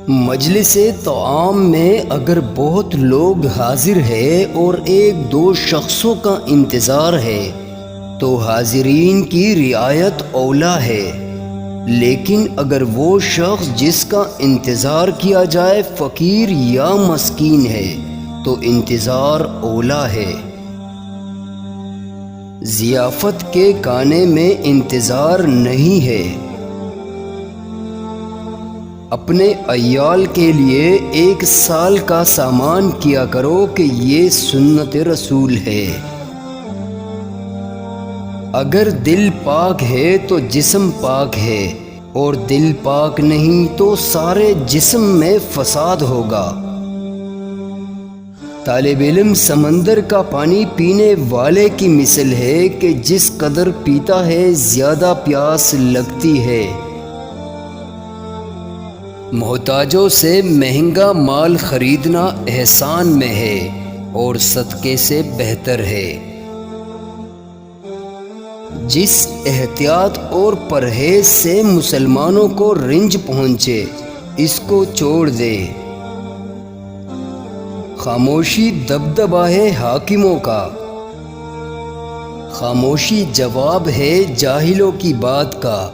مجلس طعام میں اگر بہت لوگ حاضر ہے اور ایک دو شخصوں کا انتظار ہے تو حاضرین کی رعایت اولیٰ ہے، لیکن اگر وہ شخص جس کا انتظار کیا جائے فقیر یا مسکین ہے تو انتظار اولیٰ ہے۔ ضیافت کے کھانے میں انتظار نہیں ہے۔ اپنے عیال کے لیے 1 سال کا سامان کیا کرو کہ یہ سنت رسول ہے۔ اگر دل پاک ہے تو جسم پاک ہے، اور دل پاک نہیں تو سارے جسم میں فساد ہوگا۔ طالب علم سمندر کا پانی پینے والے کی مثل ہے کہ جس قدر پیتا ہے زیادہ پیاس لگتی ہے۔ محتاجوں سے مہنگا مال خریدنا احسان میں ہے اور صدقے سے بہتر ہے۔ جس احتیاط اور پرہیز سے مسلمانوں کو رنج پہنچے اس کو چھوڑ دے۔ خاموشی دبدبہ ہے حاکموں کا، خاموشی جواب ہے جاہلوں کی بات کا۔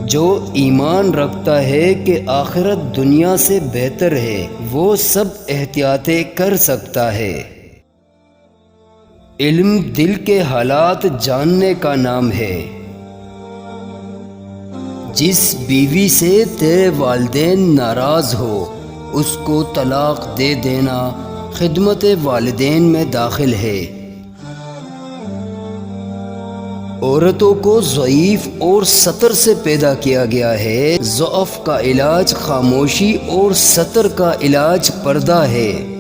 جو ایمان رکھتا ہے کہ آخرت دنیا سے بہتر ہے وہ سب احتیاطیں کر سکتا ہے۔ علم دل کے حالات جاننے کا نام ہے۔ جس بیوی سے تیرے والدین ناراض ہو اس کو طلاق دے دینا خدمت والدین میں داخل ہے۔ عورتوں کو ضعیف اور ستر سے پیدا کیا گیا ہے۔ ضعف کا علاج خاموشی اور ستر کا علاج پردہ ہے۔